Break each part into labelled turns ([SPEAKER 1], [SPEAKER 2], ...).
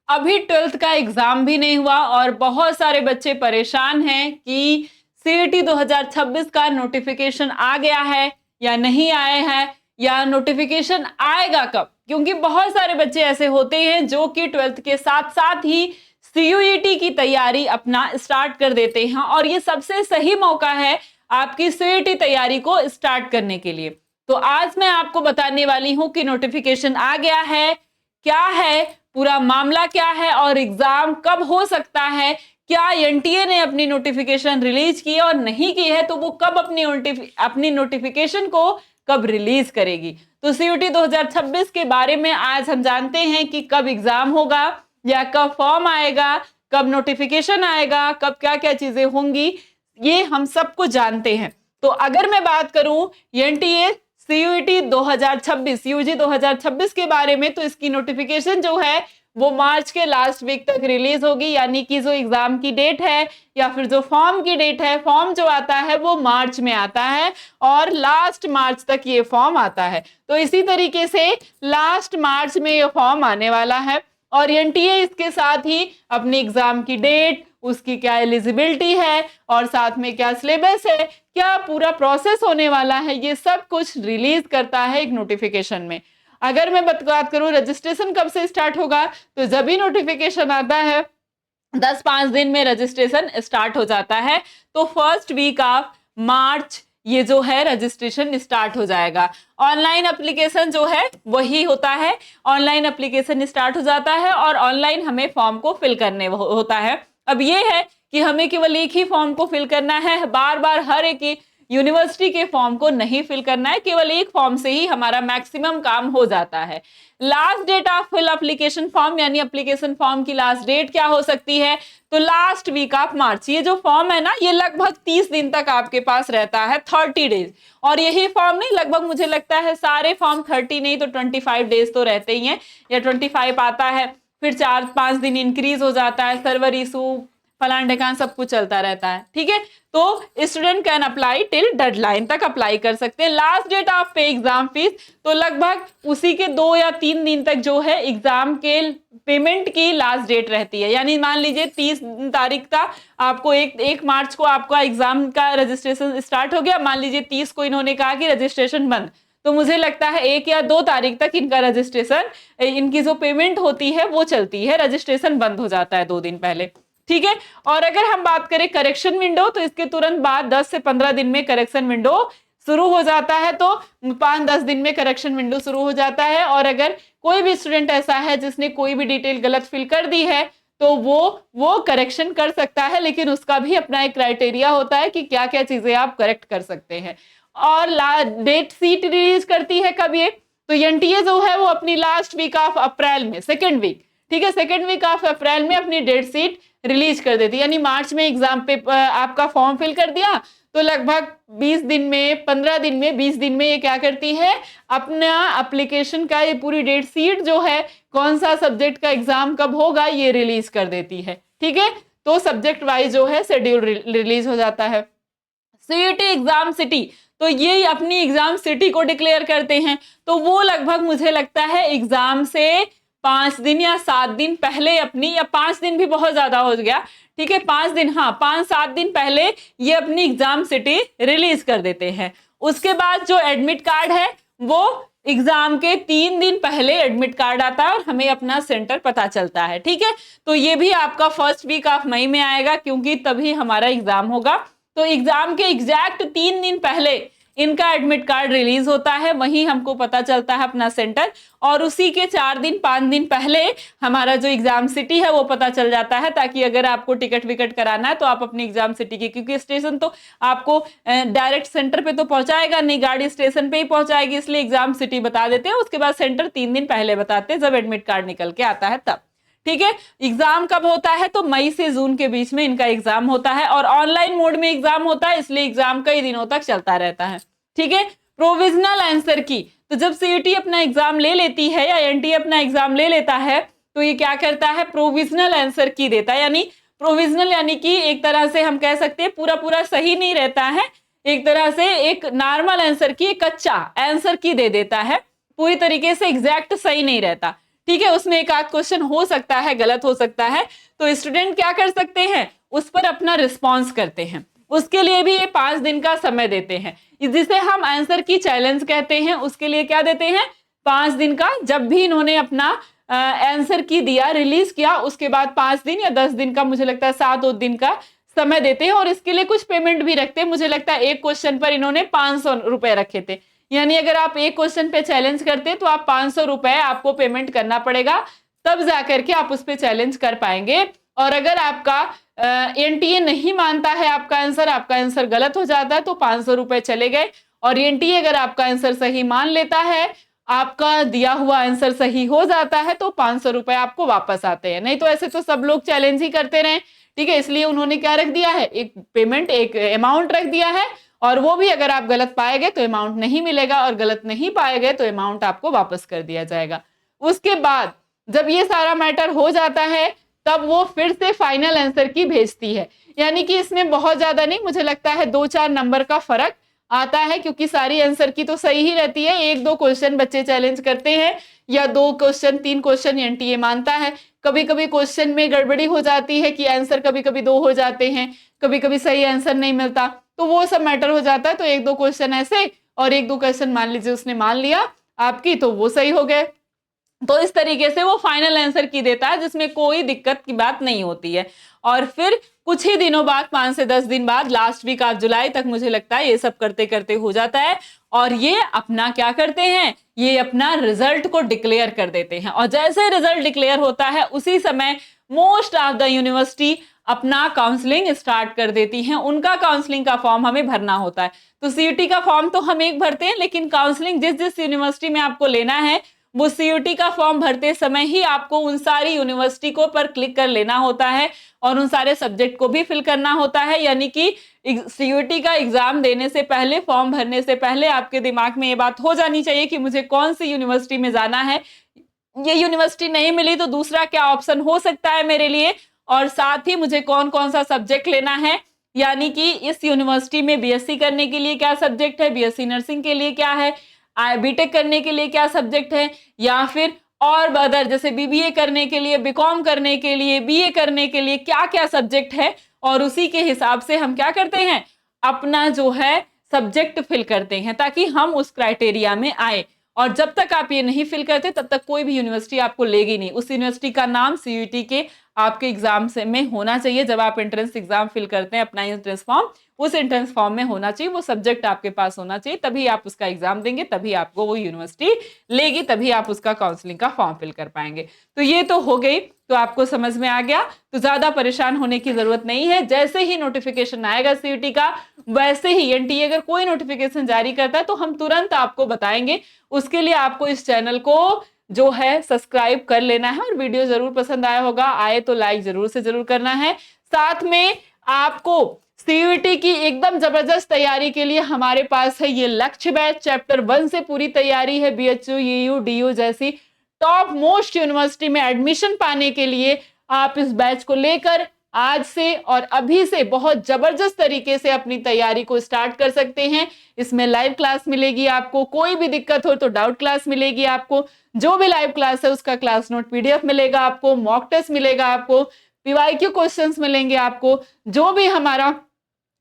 [SPEAKER 1] अभी 12th का exam भी नहीं हुआ और बहुत सारे बच्चे परेशान हैं कि सीईटी 2026 का नोटिफिकेशन आ गया है या नहीं आया है, या नोटिफिकेशन आएगा कब। क्योंकि बहुत सारे बच्चे ऐसे होते हैं जो कि 12th के साथ साथ ही सीयूईटी की तैयारी अपना स्टार्ट कर देते हैं, और ये सबसे सही मौका है आपकी सीईटी तैयारी को स्टार्ट करने के लिए। तो आज मैं आपको बताने वाली हूं कि नोटिफिकेशन आ गया है, क्या है पूरा मामला, क्या है और एग्जाम कब हो सकता है, क्या एनटीए ने अपनी नोटिफिकेशन रिलीज की है और नहीं की है तो वो कब अपनी नोटिफिकेशन को कब रिलीज करेगी। तो सीयूटी 2026 के बारे में आज हम जानते हैं कि कब एग्जाम होगा, या कब फॉर्म आएगा, कब नोटिफिकेशन आएगा, कब क्या क्या चीजें होंगी, ये हम सब कुछ जानते हैं। तो अगर मैं बात करूं एनटीए सीयूटी 2026 यूजी 2026 के बारे में, तो इसकी नोटिफिकेशन जो है वो मार्च के लास्ट वीक तक रिलीज होगी। यानी कि जो एग्जाम की डेट है या फिर जो फॉर्म की डेट है, फॉर्म जो आता है वो मार्च में आता है और लास्ट मार्च तक ये फॉर्म आता है। तो इसी तरीके से लास्ट मार्च में ये फॉर्म आने वाला है और एनटीए इसके साथ ही अपनी एग्जाम की डेट, उसकी क्या एलिजिबिलिटी है और साथ में क्या सिलेबस है, क्या पूरा प्रोसेस होने वाला है, ये सब कुछ रिलीज करता है एक नोटिफिकेशन में। अगर मैं बात करूं रजिस्ट्रेशन कब से स्टार्ट होगा, तो जब भी नोटिफिकेशन आता है 10-5 दिन में रजिस्ट्रेशन स्टार्ट हो जाता है। तो फर्स्ट वीक ऑफ मार्च ये जो है रजिस्ट्रेशन स्टार्ट हो जाएगा। ऑनलाइन एप्लीकेशन जो है वही होता है, ऑनलाइन एप्लीकेशन स्टार्ट हो जाता है और ऑनलाइन हमें फॉर्म को फिल करने होता है। अब ये है कि हमें केवल एक ही फॉर्म को फिल करना है, बार बार हर एक यूनिवर्सिटी के फॉर्म को नहीं फिल करना है, केवल एक फॉर्म से ही हमारा मैक्सिमम काम हो जाता है। Last date of fill application form, यानी एप्लीकेशन फॉर्म की लास्ट डेट क्या हो सकती है, तो लास्ट वीक ऑफ मार्च। ये जो फॉर्म है ना, ये लगभग 30 दिन तक आपके पास रहता है, 30 डेज। और यही फॉर्म नहीं, लगभग मुझे लगता है सारे फॉर्म 30 नहीं तो 25 डेज तो रहते ही हैं, या 25 आता है, फिर 4-5 दिन इंक्रीज हो जाता है, सर्वर इशू फलान ढकान सब कुछ चलता रहता है। ठीक है, तो student can apply till deadline तक अप्लाई कर सकते हैं। लास्ट डेट ऑफ पे एग्जाम फीस, तो लगभग उसी के 2 या 3 दिन तक जो है एग्जाम के पेमेंट की लास्ट डेट रहती है। यानी मान लीजिए 30 तारीख था, आपको 1 मार्च को आपका एग्जाम का रजिस्ट्रेशन स्टार्ट हो गया, मान लीजिए 30 को इन्होंने कहा कि रजिस्ट्रेशन बंद, तो मुझे लगता है 1 या 2 तारीख तक इनका रजिस्ट्रेशन, इनकी जो पेमेंट होती है वो चलती है, रजिस्ट्रेशन बंद हो जाता है 2 दिन पहले। ठीक है, और अगर हम बात करें करेक्शन विंडो, तो इसके तुरंत बाद 10 से 15 दिन में करेक्शन विंडो शुरू हो जाता है। तो 5-10 दिन में करेक्शन विंडो शुरू हो जाता है, और अगर कोई भी स्टूडेंट ऐसा है जिसने कोई भी डिटेल गलत फिल कर दी है तो वो करेक्शन कर सकता है, लेकिन उसका भी अपना एक क्राइटेरिया होता है कि क्या क्या चीजें आप करेक्ट कर सकते हैं। और डेट शीट रिलीज करती है कब ये, तो एनटीए जो है वो अपनी लास्ट वीक ऑफ अप्रैल में, सेकेंड वीक, ठीक है, सेकेंड वीक ऑफ अप्रैल में अपनी डेट शीट रिलीज कर देती है। यानी मार्च में एग्जाम पे आपका फॉर्म फिल कर दिया, तो लगभग 20 दिन में, 15 दिन में, 20 दिन में ये क्या करती है, अपना एप्लीकेशन का ये पूरी डेट शीट जो है, कौन सा सब्जेक्ट का एग्जाम कब होगा, ये रिलीज कर देती है। ठीक है, तो सब्जेक्ट वाइज जो है शेड्यूल रिलीज हो जाता है। सीईटी एग्जाम सिटी, तो ये अपनी एग्जाम सिटी को डिक्लेयर करते हैं। तो वो लगभग मुझे लगता है एग्जाम से 5 दिन या 7 दिन पहले अपनी, या 5 दिन भी बहुत ज्यादा हो गया, ठीक है, 5 दिन, हाँ 5-7 दिन पहले ये अपनी एग्जाम सिटी रिलीज कर देते हैं। उसके बाद जो एडमिट कार्ड है वो एग्जाम के 3 दिन पहले एडमिट कार्ड आता है और हमें अपना सेंटर पता चलता है। ठीक है, तो ये भी आपका फर्स्ट वीक ऑफ मई में आएगा, क्योंकि तभी हमारा एग्जाम होगा। तो एग्जाम के एग्जैक्ट 3 दिन पहले इनका एडमिट कार्ड रिलीज होता है, वहीं हमको पता चलता है अपना सेंटर, और उसी के 4-5 दिन पहले हमारा जो एग्जाम सिटी है वो पता चल जाता है, ताकि अगर आपको टिकट विकट कराना है तो आप अपनी एग्जाम सिटी की, क्योंकि स्टेशन तो आपको डायरेक्ट सेंटर पे तो पहुंचाएगा नहीं, गाड़ी स्टेशन पे ही पहुंचाएगी, इसलिए एग्जाम सिटी बता देते हैं। उसके बाद सेंटर 3 दिन पहले बताते हैं, जब एडमिट कार्ड निकल के आता है तब। ठीक है, एग्जाम कब होता है, तो मई से जून के बीच में इनका एग्जाम होता है, और ऑनलाइन मोड में एग्जाम होता है, इसलिए एग्जाम कई दिनों तक चलता रहता है। ठीक है, प्रोविजनल आंसर की, तो जब सीईटी अपना एग्जाम ले लेती है या एनटीए अपना एग्जाम ले लेता है, तो ये क्या करता है, प्रोविजनल आंसर की देता है। यानी प्रोविजनल यानी कि एक तरह से हम कह सकते हैं पूरा पूरा सही नहीं रहता है, एक तरह से एक नॉर्मल आंसर की, कच्चा आंसर की दे देता है, पूरी तरीके से एग्जैक्ट सही नहीं रहता। ठीक है, उसमें एक आध क्वेश्चन हो सकता है गलत हो सकता है, तो स्टूडेंट क्या कर सकते हैं, उस पर अपना रिस्पॉन्स करते हैं। उसके लिए भी ये 5 दिन का समय देते हैं, जिसे हम आंसर की चैलेंज कहते हैं। उसके लिए क्या देते हैं, 5 दिन का। जब भी इन्होंने अपना आंसर की दिया, रिलीज किया, उसके बाद 5 दिन या 10 दिन का, मुझे लगता है 7 दिन का समय देते हैं। और इसके लिए कुछ पेमेंट भी रखते हैं। मुझे लगता है एक क्वेश्चन पर इन्होंने 500 रुपए रखे थे, यानी अगर आप एक क्वेश्चन पे चैलेंज करते तो आप 500 रुपए आपको पेमेंट करना पड़ेगा, तब जाकर के आप उस पे चैलेंज कर पाएंगे। और अगर आपका एनटीए नहीं मानता है आपका आंसर गलत हो जाता है, तो 500 रुपए चले गए। और एनटीए अगर आपका आंसर सही मान लेता है, आपका दिया हुआ आंसर सही हो जाता है, तो 500 रुपए आपको वापस आते हैं। नहीं तो ऐसे तो सब लोग चैलेंज ही करते रहे, ठीक है। इसलिए उन्होंने क्या रख दिया है, एक पेमेंट, एक अमाउंट रख दिया है। और वो भी अगर आप गलत पाएंगे तो अमाउंट नहीं मिलेगा, और गलत नहीं पाएंगे तो अमाउंट आपको वापस कर दिया जाएगा। उसके बाद जब ये सारा मैटर हो जाता है, तब वो फिर से फाइनल आंसर की भेजती है। यानी कि इसमें बहुत ज्यादा नहीं, मुझे लगता है 2-4 नंबर का फर्क आता है, क्योंकि सारी आंसर की तो सही ही रहती है। 1-2 क्वेश्चन बच्चे चैलेंज करते हैं, या 2 क्वेश्चन 3 क्वेश्चन एनटीए मानता है। कभी कभी क्वेश्चन में गड़बड़ी हो जाती है कि आंसर कभी कभी 2 हो जाते हैं, कभी कभी सही आंसर नहीं मिलता, तो वो सब मैटर हो जाता है। तो 1-2 क्वेश्चन ऐसे, और 1-2 क्वेश्चन मान लीजिए उसने मान लिया आपकी, तो वो सही हो गए। तो इस तरीके से वो फाइनल आंसर की देता है, जिसमें कोई दिक्कत की बात नहीं होती है। और फिर कुछ ही दिनों बाद, 5 से 10 दिन बाद, लास्ट वीक ऑफ जुलाई तक मुझे लगता है ये सब करते करते हो जाता है। और ये अपना क्या करते हैं, ये अपना रिजल्ट को डिक्लेयर कर देते हैं। और जैसे रिजल्ट डिक्लेयर होता है, उसी समय मोस्ट ऑफ द यूनिवर्सिटी अपना काउंसलिंग स्टार्ट कर देती हैं। उनका काउंसलिंग का फॉर्म हमें भरना होता है। तो सीयूटी का फॉर्म तो हम एक भरते हैं, लेकिन काउंसलिंग जिस जिस यूनिवर्सिटी में आपको लेना है, वो सीयूटी का फॉर्म भरते समय ही आपको उन सारी यूनिवर्सिटी को पर क्लिक कर लेना होता है, और उन सारे सब्जेक्ट को भी फिल करना होता है। यानी कि सीयूटी का एग्जाम देने से पहले, फॉर्म भरने से पहले आपके दिमाग में ये बात हो जानी चाहिए कि मुझे कौन सी यूनिवर्सिटी में जाना है। ये यूनिवर्सिटी नहीं मिली तो दूसरा क्या ऑप्शन हो सकता है मेरे लिए, और साथ ही मुझे कौन कौन सा सब्जेक्ट लेना है। यानी कि इस यूनिवर्सिटी में बीएससी करने के लिए क्या सब्जेक्ट है, बीएससी नर्सिंग के लिए क्या है, बीटेक करने के लिए क्या सब्जेक्ट है, या फिर और अदर जैसे बीबीए करने के लिए, बीकॉम करने के लिए, बीए करने के लिए क्या क्या सब्जेक्ट है। और उसी के हिसाब से हम क्या करते हैं, अपना जो है सब्जेक्ट फिल करते हैं, ताकि हम उस क्राइटेरिया में आए। और जब तक आप ये नहीं फिल करते, तब तक कोई भी यूनिवर्सिटी आपको लेगी नहीं। उस यूनिवर्सिटी का नाम सीयूटी के आपके एग्जाम से में होना चाहिए। जब आप एंट्रेंस एग्जाम फिल करते हैं अपना एंट्रेंस फॉर्म, उस एंट्रेंस फॉर्म में होना चाहिए, वो सब्जेक्ट आपके पास होना चाहिए, तभी आप उसका एग्जाम देंगे, तभी आपको वो यूनिवर्सिटी लेगी, तभी आप उसका काउंसलिंग का फॉर्म फिल कर पाएंगे। तो ये तो हो गई, तो आपको समझ में आ गया, तो ज्यादा परेशान होने की जरूरत नहीं है। जैसे ही नोटिफिकेशन आएगा सीयूटी का, वैसे ही एनटीए अगर कोई नोटिफिकेशन जारी करता है तो हम तुरंत आपको बताएंगे। उसके लिए आपको इस चैनल को जो है सब्सक्राइब कर लेना है, और वीडियो जरूर पसंद आया होगा, आए तो लाइक जरूर से जरूर करना है। साथ में आपको सीयूटी की एकदम जबरदस्त तैयारी के लिए हमारे पास है ये लक्ष्य बैच। चैप्टर 1 से पूरी तैयारी है। बीएचयू, यूयू, डीयू जैसी टॉप मोस्ट यूनिवर्सिटी में एडमिशन पाने के लिए आप इस बैच को लेकर आज से और अभी से बहुत जबरदस्त तरीके से अपनी तैयारी को स्टार्ट कर सकते हैं। इसमें लाइव क्लास मिलेगी आपको, कोई भी दिक्कत हो तो डाउट क्लास मिलेगी आपको, जो भी लाइव क्लास है उसका क्लास नोट पीडीएफ मिलेगा आपको, मॉक टेस्ट मिलेगा आपको, पीवाईक्यू क्वेश्चंस मिलेंगे आपको, जो भी हमारा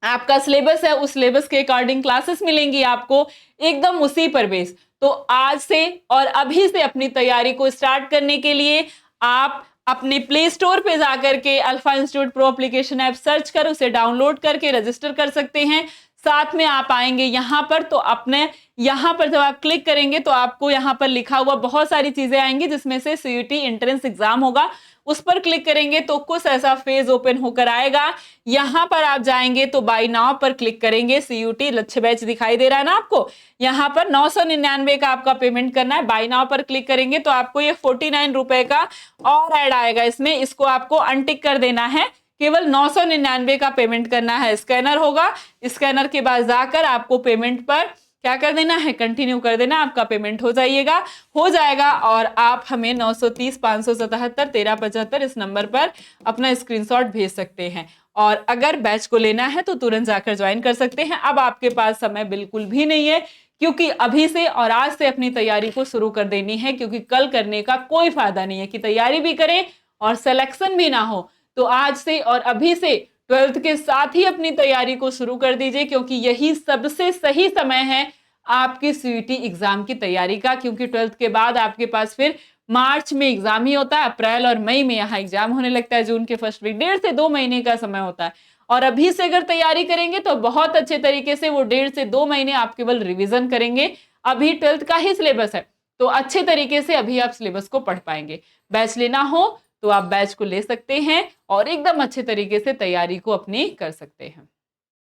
[SPEAKER 1] आपका सिलेबस है उस सिलेबस के अकॉर्डिंग क्लासेस मिलेंगी आपको, एकदम उसी पर बेस। तो आज से और अभी से अपनी तैयारी को स्टार्ट करने के लिए आप अपने प्ले स्टोर पे जाकर के alpha institute pro application app search कर उसे डाउनलोड करके रजिस्टर कर सकते हैं। साथ में आप आएंगे यहाँ पर, तो अपने यहाँ पर जब आप क्लिक करेंगे तो आपको यहाँ पर लिखा हुआ बहुत सारी चीजें आएंगी, जिसमें से सीयूटी एंट्रेंस एग्जाम होगा। उस पर क्लिक करेंगे तो कुछ ऐसा पेज ओपन होकर आएगा। यहाँ पर आप जाएंगे तो बाय नाउ पर क्लिक करेंगे। सीयूटी लक्ष्य बैच दिखाई दे रहा है ना आपको, यहाँ पर 999 का आपका पेमेंट करना है। बाय नाउ पर क्लिक करेंगे तो आपको ये 49 रुपए का और ऐड आएगा इसमें, इसको आपको अनटिक कर देना है। केवल 999 का पेमेंट करना है। स्कैनर होगा, स्कैनर के बाद जाकर आपको पेमेंट पर क्या कर देना है, कंटिन्यू कर देना, आपका पेमेंट हो जाएगा। और आप हमें 930 577 1375 इस नंबर पर अपना स्क्रीनशॉट भेज सकते हैं। और अगर बैच को लेना है तो तुरंत जाकर ज्वाइन कर सकते हैं। अब आपके पास समय बिल्कुल भी नहीं है, क्योंकि अभी से और आज से अपनी तैयारी को शुरू कर देनी है, क्योंकि कल करने का कोई फायदा नहीं है कि तैयारी भी करें और सिलेक्शन भी ना हो। तो आज से और अभी से 12th के साथ ही अपनी तैयारी को शुरू कर दीजिए, क्योंकि यही सबसे सही समय है आपकी सीयूईटी एग्जाम की तैयारी का। क्योंकि 12th के बाद आपके पास फिर मार्च में एग्जाम ही होता है, अप्रैल और मई में यहाँ एग्जाम होने लगता है, जून के फर्स्ट वीक, 1.5 से 2 महीने का समय होता है। और अभी से अगर तैयारी करेंगे तो बहुत अच्छे तरीके से वो 1.5 से 2 महीने आप केवल रिवीजन करेंगे। अभी 12th का ही सिलेबस है, तो अच्छे तरीके से अभी आप सिलेबस को पढ़ पाएंगे। बैच लेना हो तो आप बैच को ले सकते हैं और एकदम अच्छे तरीके से तैयारी को अपनी कर सकते हैं।